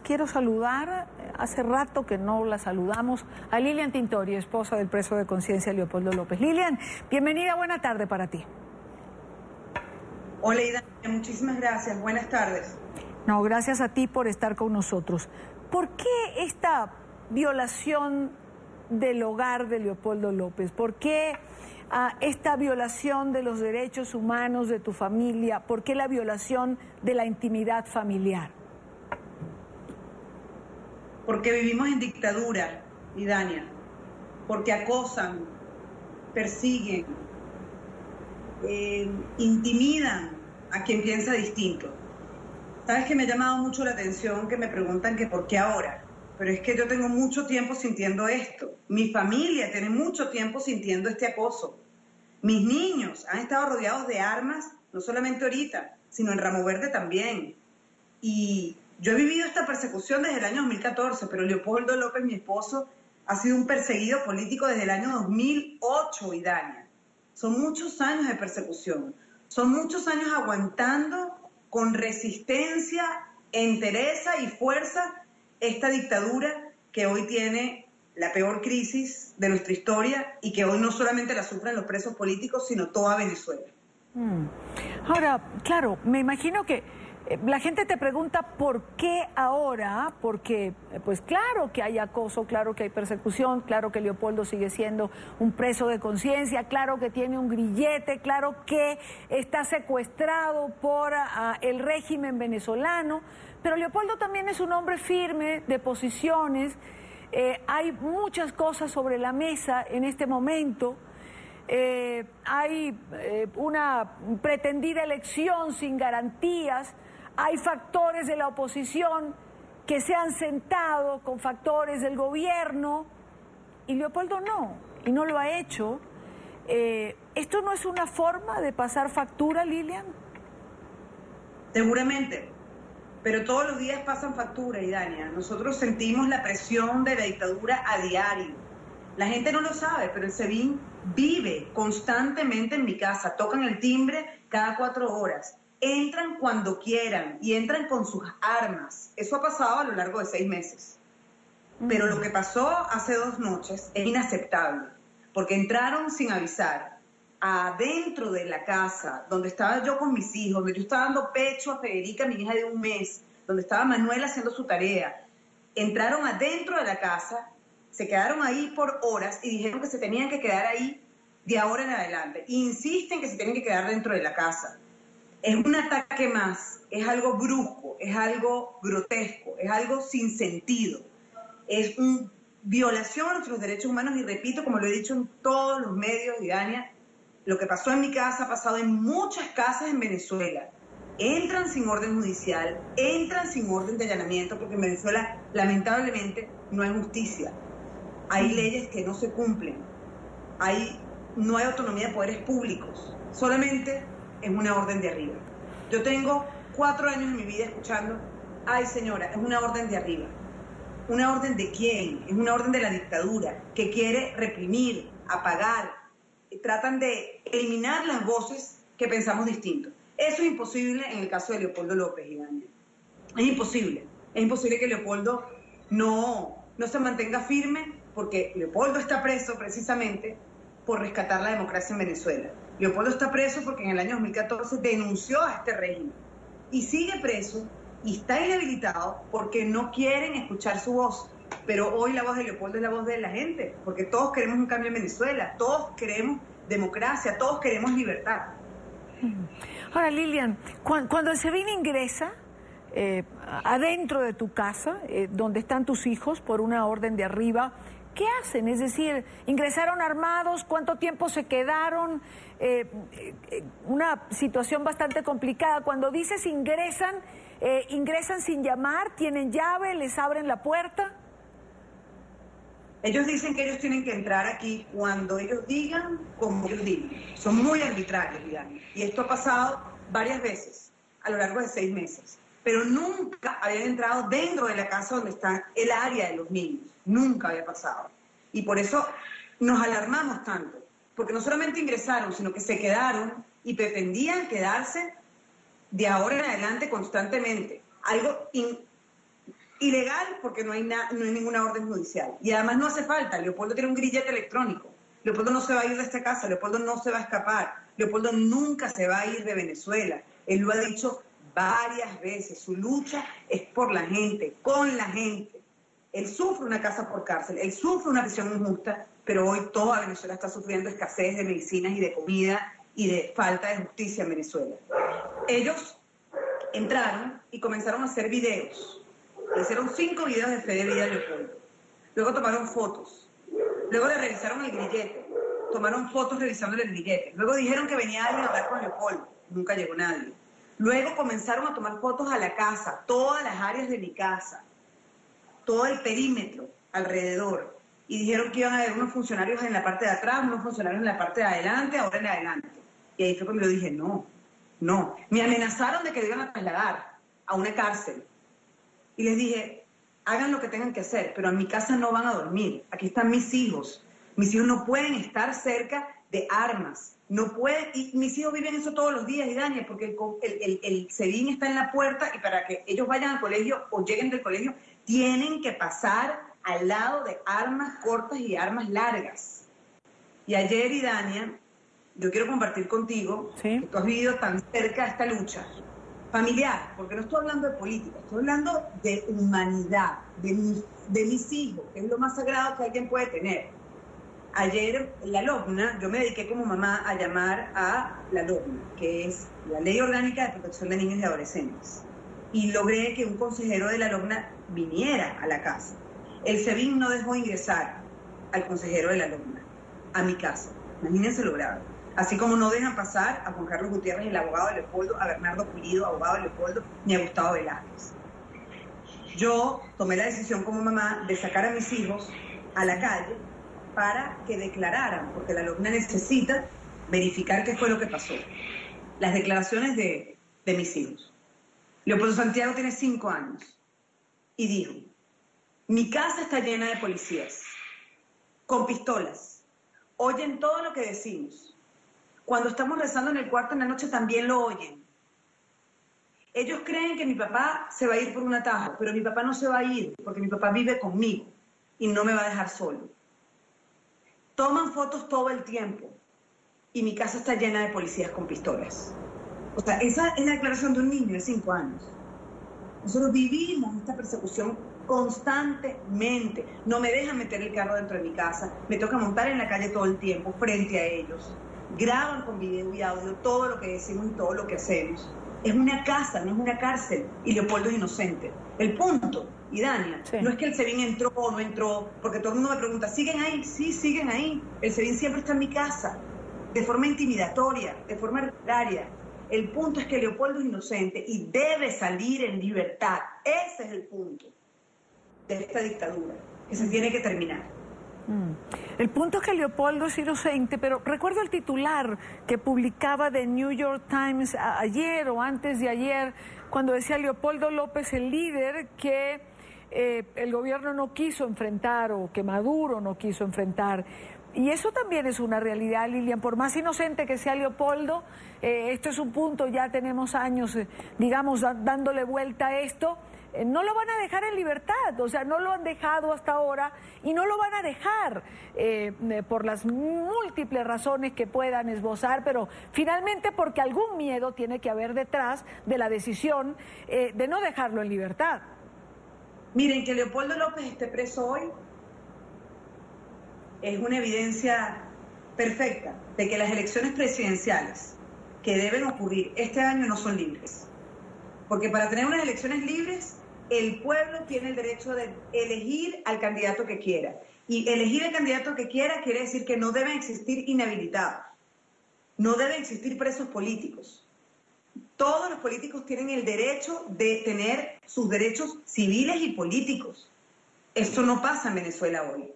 quiero saludar, hace rato que no la saludamos, a Lilian Tintori, esposa del preso de conciencia Leopoldo López. Lilian, bienvenida, buena tarde para ti. Hola, Ida, muchísimas gracias, buenas tardes. No, gracias a ti por estar con nosotros. ¿Por qué esta violación del hogar de Leopoldo López? ¿Por qué esta violación de los derechos humanos de tu familia? ¿Por qué la violación de la intimidad familiar? Porque vivimos en dictadura, Idania, porque acosan, persiguen, intimidan a quien piensa distinto. Sabes que me ha llamado mucho la atención que me preguntan que por qué ahora, pero es que yo tengo mucho tiempo sintiendo esto. Mi familia tiene mucho tiempo sintiendo este acoso. Mis niños han estado rodeados de armas, no solamente ahorita, sino en Ramo Verde también. Y yo he vivido esta persecución desde el año 2014, pero Leopoldo López, mi esposo, ha sido un perseguido político desde el año 2008, Idania. Son muchos años de persecución, son muchos años aguantando con resistencia, entereza y fuerza esta dictadura que hoy tiene la peor crisis de nuestra historia y que hoy no solamente la sufren los presos políticos, sino toda Venezuela. Ahora, claro, me imagino que la gente te pregunta por qué ahora, porque pues claro que hay acoso, claro que hay persecución, claro que Leopoldo sigue siendo un preso de conciencia, claro que tiene un grillete, claro que está secuestrado por el régimen venezolano, pero Leopoldo también es un hombre firme, de posiciones, hay muchas cosas sobre la mesa en este momento. Hay una pretendida elección sin garantías, hay factores de la oposición que se han sentado con factores del gobierno y Leopoldo no, y no lo ha hecho. ¿Esto no es una forma de pasar factura, Lilian? Seguramente, pero todos los días pasan factura, Idania. Nosotros sentimos la presión de la dictadura a diario. La gente no lo sabe, pero el SEBIN vive constantemente en mi casa. Tocan el timbre cada 4 horas. Entran cuando quieran y entran con sus armas. Eso ha pasado a lo largo de 6 meses. Pero lo que pasó hace 2 noches es inaceptable, porque entraron sin avisar adentro de la casa, donde estaba yo con mis hijos, donde yo estaba dando pecho a Federica, mi hija de 1 mes, donde estaba Manuel haciendo su tarea. Entraron adentro de la casa, se quedaron ahí por horas y dijeron que se tenían que quedar ahí de ahora en adelante. Insisten que se tienen que quedar dentro de la casa. Es un ataque más, es algo brusco, es algo grotesco, es algo sin sentido. Es una violación a nuestros derechos humanos y repito, como lo he dicho en todos los medios, Idania, lo que pasó en mi casa ha pasado en muchas casas en Venezuela. Entran sin orden judicial, entran sin orden de allanamiento, porque en Venezuela lamentablemente no hay justicia. Hay leyes que no se cumplen, no hay autonomía de poderes públicos, solamente es una orden de arriba. Yo tengo 4 años en mi vida escuchando, ay señora, es una orden de arriba. ¿Una orden de quién? Es una orden de la dictadura que quiere reprimir, apagar, tratan de eliminar las voces que pensamos distinto. Eso es imposible en el caso de Leopoldo López, Iván. Es imposible que Leopoldo no se mantenga firme, porque Leopoldo está preso precisamente por rescatar la democracia en Venezuela. Leopoldo está preso porque en el año 2014 denunció a este régimen y sigue preso y está inhabilitado porque no quieren escuchar su voz. Pero hoy la voz de Leopoldo es la voz de la gente, porque todos queremos un cambio en Venezuela, todos queremos democracia, todos queremos libertad. Ahora, Lilian, cuando el SEBIN ingresa adentro de tu casa, donde están tus hijos, por una orden de arriba, ¿qué hacen? Es decir, ¿ingresaron armados? ¿Cuánto tiempo se quedaron? Una situación bastante complicada. Cuando dices ingresan, ¿ingresan sin llamar? ¿Tienen llave? ¿Les abren la puerta? Ellos dicen que ellos tienen que entrar aquí cuando ellos digan, como ellos digan. Son muy arbitrarios, digamos. Y esto ha pasado varias veces a lo largo de 6 meses. Pero nunca habían entrado dentro de la casa donde está el área de los niños. Nunca había pasado. Y por eso nos alarmamos tanto. Porque no solamente ingresaron, sino que se quedaron y pretendían quedarse de ahora en adelante constantemente. Algo Ilegal porque no hay ninguna orden judicial. Y además no hace falta. Leopoldo tiene un grillete electrónico. Leopoldo no se va a ir de esta casa. Leopoldo no se va a escapar. Leopoldo nunca se va a ir de Venezuela. Él lo ha dicho varias veces. Su lucha es por la gente, con la gente. Él sufre una casa por cárcel. Él sufre una prisión injusta, pero hoy toda Venezuela está sufriendo escasez de medicinas y de comida y de falta de justicia en Venezuela. Ellos entraron y comenzaron a hacer videos. Hicieron 5 videos de fe de vida de Leopoldo. Luego tomaron fotos. Luego le revisaron el grillete. Tomaron fotos revisándole el grillete. Luego dijeron que venía alguien a hablar con Leopoldo. Nunca llegó nadie. Luego comenzaron a tomar fotos a la casa, todas las áreas de mi casa, todo el perímetro alrededor. Y dijeron que iban a haber unos funcionarios en la parte de atrás, unos funcionarios en la parte de adelante, ahora en adelante. Y ahí fue cuando yo dije, no. Me amenazaron de que lo iban a trasladar a una cárcel. Y les dije, hagan lo que tengan que hacer, pero en mi casa no van a dormir. Aquí están mis hijos. Mis hijos no pueden estar cerca de armas. No pueden, y mis hijos viven eso todos los días, Idania, porque el SEBIN está en la puerta y para que ellos vayan al colegio o lleguen del colegio, tienen que pasar al lado de armas cortas y armas largas. Y ayer, Idania, yo quiero compartir contigo, ¿sí?, que tú has vivido tan cerca de esta lucha familiar, porque no estoy hablando de política, estoy hablando de humanidad, de mis hijos, que es lo más sagrado que alguien puede tener. Ayer la LOGNA, yo me dediqué como mamá a llamar a la LOGNA, que es la Ley Orgánica de Protección de Niños y Adolescentes, y logré que un consejero de la LOGNA viniera a la casa. El SEBIN no dejó ingresar al consejero de la LOGNA a mi casa, imagínense lo grave. Así como no dejan pasar a Juan Carlos Gutiérrez, el abogado de Leopoldo, a Bernardo Pulido, abogado de Leopoldo, ni a Gustavo Velázquez. Yo tomé la decisión como mamá de sacar a mis hijos a la calle para que declararan, porque la LOGNA necesita verificar qué fue lo que pasó. Las declaraciones de mis hijos. Leopoldo Santiago tiene 5 años y dijo, mi casa está llena de policías, con pistolas, oyen todo lo que decimos. Cuando estamos rezando en el cuarto en la noche también lo oyen. Ellos creen que mi papá se va a ir por un atajo, pero mi papá no se va a ir porque mi papá vive conmigo y no me va a dejar solo. Toman fotos todo el tiempo y mi casa está llena de policías con pistolas. O sea, esa es la declaración de un niño de 5 años. Nosotros vivimos esta persecución constantemente. No me dejan meter el carro dentro de mi casa, me toca montar en la calle todo el tiempo frente a ellos. Graban con video y audio todo lo que decimos y todo lo que hacemos. Es una casa, no es una cárcel, y Leopoldo es inocente. El punto, Idania, sí, no es que el SEBIN entró o no entró, porque todo el mundo me pregunta, ¿siguen ahí? Sí, siguen ahí. El SEBIN siempre está en mi casa, de forma intimidatoria, de forma arbitraria. El punto es que Leopoldo es inocente y debe salir en libertad. Ese es el punto de esta dictadura, que se tiene que terminar. El punto es que Leopoldo es inocente, pero recuerdo el titular que publicaba The New York Times ayer o antes de ayer, cuando decía Leopoldo López, el líder que el gobierno no quiso enfrentar o que Maduro no quiso enfrentar. Y eso también es una realidad, Lilian, por más inocente que sea Leopoldo, esto es un punto, ya tenemos años, digamos, dándole vuelta a esto. No lo van a dejar en libertad, o sea, no lo han dejado hasta ahora y no lo van a dejar por las múltiples razones que puedan esbozar, pero finalmente porque algún miedo tiene que haber detrás de la decisión de no dejarlo en libertad. Miren, que Leopoldo López esté preso hoy es una evidencia perfecta de que las elecciones presidenciales que deben ocurrir este año no son libres. Porque para tener unas elecciones libres, el pueblo tiene el derecho de elegir al candidato que quiera. Y elegir el candidato que quiera quiere decir que no deben existir inhabilitados, no deben existir presos políticos. Todos los políticos tienen el derecho de tener sus derechos civiles y políticos. Eso no pasa en Venezuela hoy.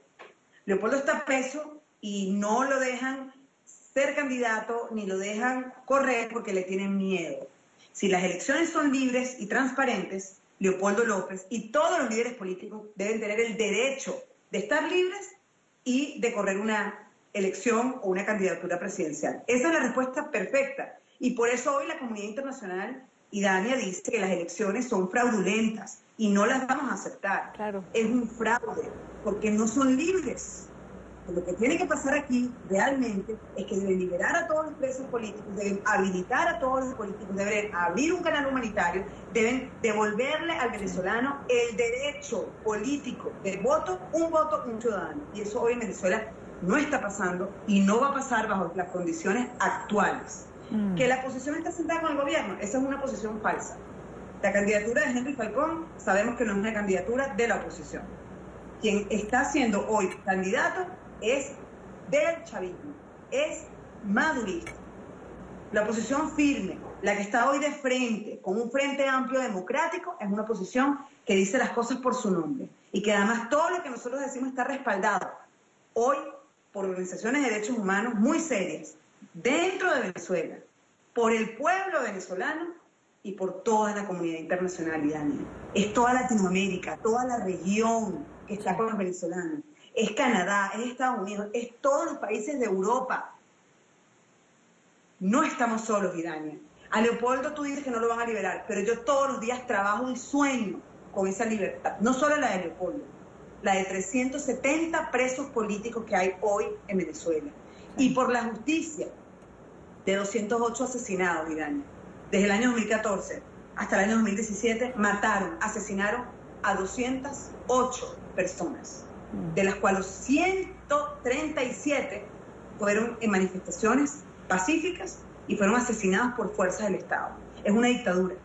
Leopoldo está preso y no lo dejan ser candidato ni lo dejan correr porque le tienen miedo. Si las elecciones son libres y transparentes, Leopoldo López y todos los líderes políticos deben tener el derecho de estar libres y de correr una elección o una candidatura presidencial. Esa es la respuesta perfecta. Y por eso hoy la comunidad internacional Y Dania dice que las elecciones son fraudulentas y no las vamos a aceptar. Claro. Es un fraude, porque no son libres. Lo que tiene que pasar aquí realmente es que deben liberar a todos los presos políticos, deben habilitar a todos los políticos, deben abrir un canal humanitario, deben devolverle al venezolano el derecho político del voto, un ciudadano. Y eso hoy en Venezuela no está pasando y no va a pasar bajo las condiciones actuales. Que la oposición está sentada con el gobierno, esa es una posición falsa. La candidatura de Henry Falcón sabemos que no es una candidatura de la oposición. Quien está siendo hoy candidato es del chavismo, es madurista. La oposición firme, la que está hoy de frente, con un frente amplio democrático, es una oposición que dice las cosas por su nombre y que además todo lo que nosotros decimos está respaldado hoy por organizaciones de derechos humanos muy serias, dentro de Venezuela, por el pueblo venezolano y por toda la comunidad internacional, Daniel. Es toda Latinoamérica, toda la región que está con los venezolanos. Es Canadá, es Estados Unidos, es todos los países de Europa. No estamos solos, Daniel. A Leopoldo tú dices que no lo van a liberar, pero yo todos los días trabajo y sueño con esa libertad. No solo la de Leopoldo, la de 370 presos políticos que hay hoy en Venezuela. Y por la justicia de 208 asesinados, Daniel. Desde el año 2014 hasta el año 2017 asesinaron a 208 personas, de las cuales 137 fueron en manifestaciones pacíficas y fueron asesinados por fuerzas del Estado. Es una dictadura.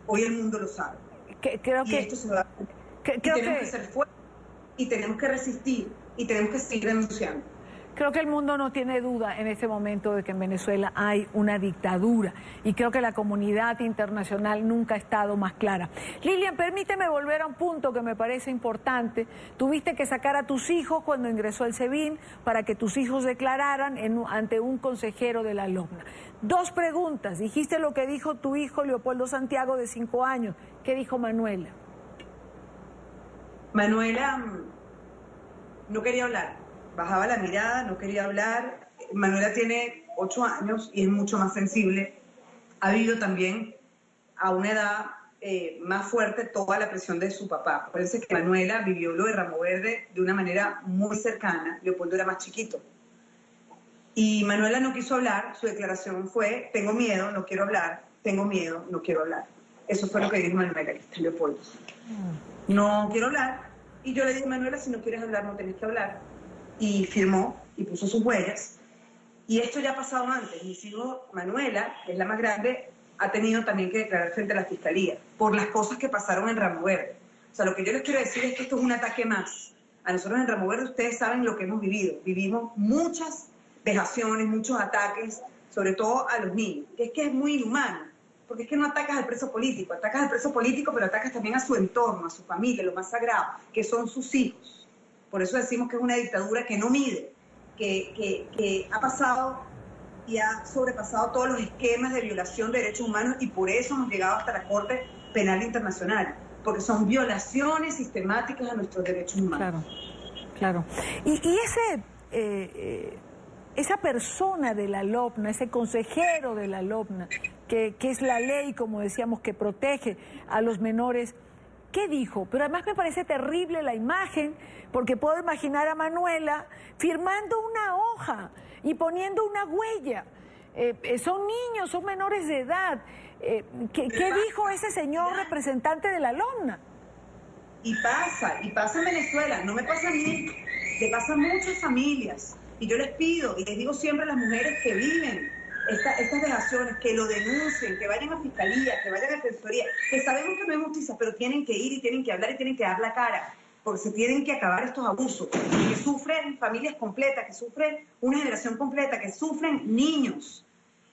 Hoy el mundo lo sabe. Esto se va a... tenemos que ser fuertes y tenemos que resistir y tenemos que seguir denunciando. Creo que el mundo no tiene duda en este momento de que en Venezuela hay una dictadura y creo que la comunidad internacional nunca ha estado más clara. Lilian, permíteme volver a un punto que me parece importante. Tuviste que sacar a tus hijos cuando ingresó el SEBIN para que tus hijos declararan ante un consejero de la LOCNA. 2 preguntas. Dijiste lo que dijo tu hijo Leopoldo Santiago de 5 años. ¿Qué dijo Manuela? Manuela no quería hablar. Bajaba la mirada, no quería hablar. Manuela tiene 8 años y es mucho más sensible. Ha vivido también a una edad más fuerte toda la presión de su papá. Parece que Manuela vivió lo de Ramo Verde de una manera muy cercana. Leopoldo era más chiquito. Y Manuela no quiso hablar. Su declaración fue: tengo miedo, no quiero hablar. Tengo miedo, no quiero hablar. Eso fue lo que dijo Manuela, Leopoldo. No quiero hablar. Y yo le dije: Manuela, si no quieres hablar, no tenés que hablar. Y firmó y puso sus huellas. Y esto ya ha pasado antes. Mis hijos, Manuela, que es la más grande, ha tenido también que declarar frente a la fiscalía por las cosas que pasaron en Ramo Verde. O sea, lo que yo les quiero decir es que esto es un ataque más. A nosotros en Ramo Verde ustedes saben lo que hemos vivido. Vivimos muchas vejaciones, muchos ataques, sobre todo a los niños, que es muy inhumano. Porque es que no atacas al preso político, atacas al preso político, pero atacas también a su entorno, a su familia, lo más sagrado, que son sus hijos. Por eso decimos que es una dictadura que no mide, que ha pasado y ha sobrepasado todos los esquemas de violación de derechos humanos y por eso hemos llegado hasta la Corte Penal Internacional, porque son violaciones sistemáticas a nuestros derechos humanos. Claro, claro. Y esa persona de la LOCNA, ese consejero de la LOCNA, que es la ley, como decíamos, que protege a los menores, ¿qué dijo? Pero además me parece terrible la imagen, porque puedo imaginar a Manuela firmando una hoja y poniendo una huella. Son niños, son menores de edad. ¿Qué dijo ese señor representante de la LOCNA? Y pasa en Venezuela, no me pasa a mí, le pasa a muchas familias. Y yo les pido, y les digo siempre a las mujeres que viven estas vejaciones, que lo denuncien, que vayan a fiscalía, que vayan a defensoría, que sabemos que no hay justicia, pero tienen que ir y tienen que hablar y tienen que dar la cara, porque se tienen que acabar estos abusos, que sufren familias completas, que sufren una generación completa, que sufren niños.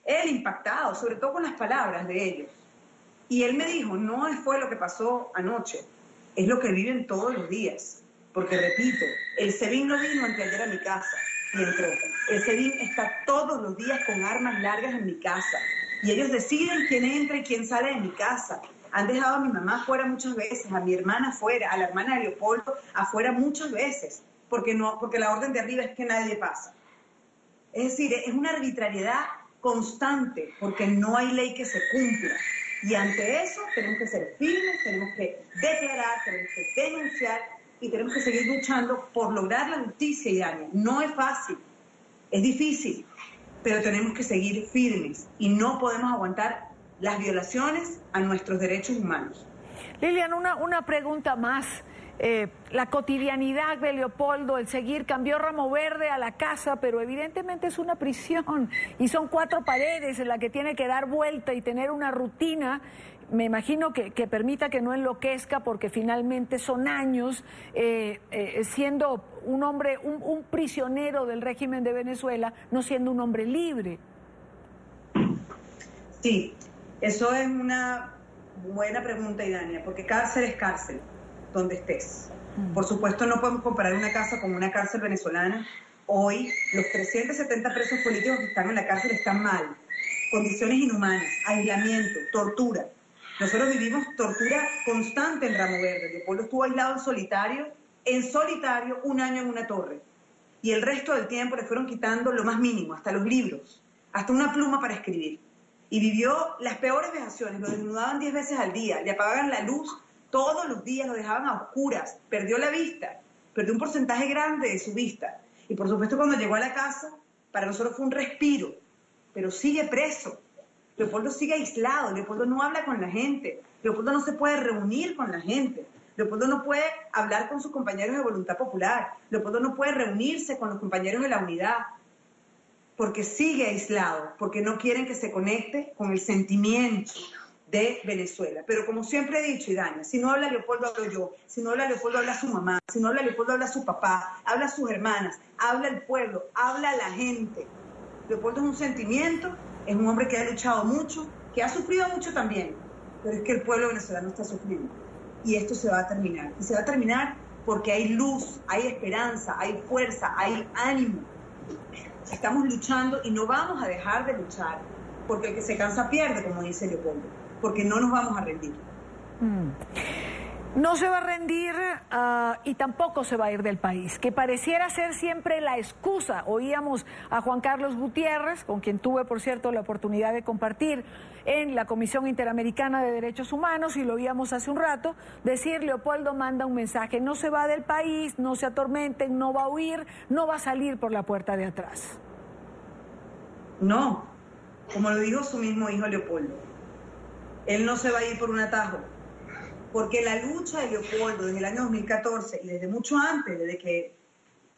Él impactado, sobre todo con las palabras de ellos. Y él me dijo, no fue lo que pasó anoche, es lo que viven todos los días. Porque repito, el SEBIN no vino anteayer a mi casa y entró. El SEBIN está todos los días con armas largas en mi casa. Y ellos deciden quién entra y quién sale de mi casa. Han dejado a mi mamá afuera muchas veces, a mi hermana afuera, a la hermana de Leopoldo afuera muchas veces, porque la orden de arriba es que nadie pasa. Es decir, es una arbitrariedad constante, porque no hay ley que se cumpla. Y ante eso tenemos que ser firmes, tenemos que declarar, tenemos que denunciar y tenemos que seguir luchando por lograr la justicia, Idania. No es fácil, es difícil, pero tenemos que seguir firmes y no podemos aguantar las violaciones a nuestros derechos humanos. Lilian, una pregunta más. La cotidianidad de Leopoldo, el seguir, cambió Ramo Verde a la casa, pero evidentemente es una prisión y son 4 paredes en las que tiene que dar vuelta y tener una rutina, me imagino que permita que no enloquezca, porque finalmente son años siendo un hombre, un prisionero del régimen de Venezuela, no siendo un hombre libre. Sí, eso es una buena pregunta, Idania, porque cárcel es cárcel, donde estés. Por supuesto, no podemos comparar una casa con una cárcel venezolana. Hoy, los 370 presos políticos que están en la cárcel están mal. Condiciones inhumanas, aislamiento, tortura. Nosotros vivimos tortura constante en Ramo Verde. Leopoldo estuvo aislado en solitario, 1 año en una torre. Y el resto del tiempo le fueron quitando lo más mínimo, hasta los libros, hasta una pluma para escribir. Y vivió las peores vejaciones, lo desnudaban 10 veces al día, le apagaban la luz todos los días, lo dejaban a oscuras, perdió la vista, perdió un porcentaje grande de su vista. Y por supuesto cuando llegó a la casa, para nosotros fue un respiro, pero sigue preso. Leopoldo sigue aislado, Leopoldo no habla con la gente, Leopoldo no se puede reunir con la gente, Leopoldo no puede hablar con sus compañeros de Voluntad Popular, Leopoldo no puede reunirse con los compañeros de la Unidad, porque sigue aislado, porque no quieren que se conecte con el sentimiento de Venezuela. Pero como siempre he dicho, Idania, si no habla Leopoldo, hablo yo. Si no habla Leopoldo, habla su mamá. Si no habla Leopoldo, habla su papá. Habla sus hermanas. Habla el pueblo. Habla la gente. Leopoldo es un sentimiento, es un hombre que ha luchado mucho, que ha sufrido mucho también. Pero es que el pueblo venezolano está sufriendo. Y esto se va a terminar. Y se va a terminar porque hay luz, hay esperanza, hay fuerza, hay ánimo. Estamos luchando y no vamos a dejar de luchar. Porque el que se cansa pierde, como dice Leopoldo. Porque no nos vamos a rendir. No se va a rendir y tampoco se va a ir del país, que pareciera ser siempre la excusa. Oíamos a Juan Carlos Gutiérrez, con quien tuve, por cierto, la oportunidad de compartir en la Comisión Interamericana de Derechos Humanos, y lo oíamos hace un rato, decir: Leopoldo manda un mensaje, no se va del país, no se atormenten, no va a huir, no va a salir por la puerta de atrás. No, como lo dijo su mismo hijo Leopoldo. Él no se va a ir por un atajo, porque la lucha de Leopoldo desde el año 2014 y desde mucho antes, desde que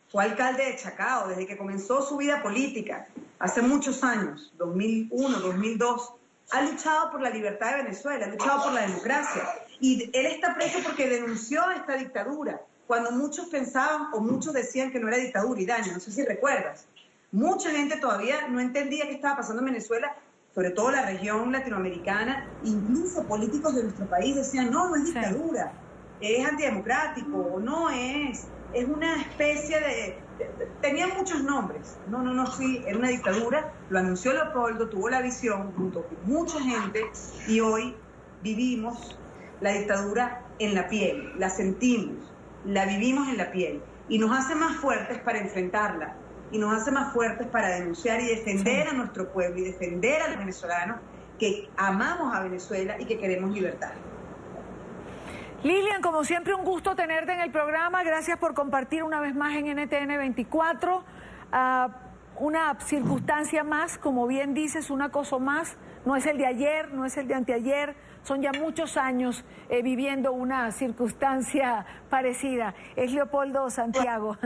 fue alcalde de Chacao, desde que comenzó su vida política, hace muchos años, 2001, 2002, ha luchado por la libertad de Venezuela, ha luchado por la democracia. Y él está preso porque denunció esta dictadura, cuando muchos pensaban o muchos decían que no era dictadura. Idania, no sé si recuerdas, mucha gente todavía no entendía qué estaba pasando en Venezuela, sobre todo la región latinoamericana. Incluso políticos de nuestro país decían: no es dictadura, es antidemocrático, no es una especie de... Tenían muchos nombres. No, sí, era una dictadura. Lo anunció Leopoldo, tuvo la visión junto con mucha gente, y hoy vivimos la dictadura en la piel, la sentimos, la vivimos en la piel, y nos hace más fuertes para enfrentarla, y nos hace más fuertes para denunciar y defender a nuestro pueblo y defender a los venezolanos que amamos a Venezuela y que queremos libertad. Lilian, como siempre, un gusto tenerte en el programa. Gracias por compartir una vez más en NTN 24. Una circunstancia más, como bien dices, un acoso más. No es el de ayer, no es el de anteayer. Son ya muchos años viviendo una circunstancia parecida. Es Leopoldo Santiago.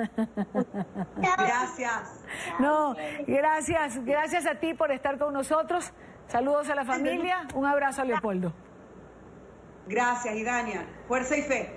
Gracias. No, gracias a ti por estar con nosotros. Saludos a la familia. Un abrazo a Leopoldo. Gracias, Idania. Fuerza y fe.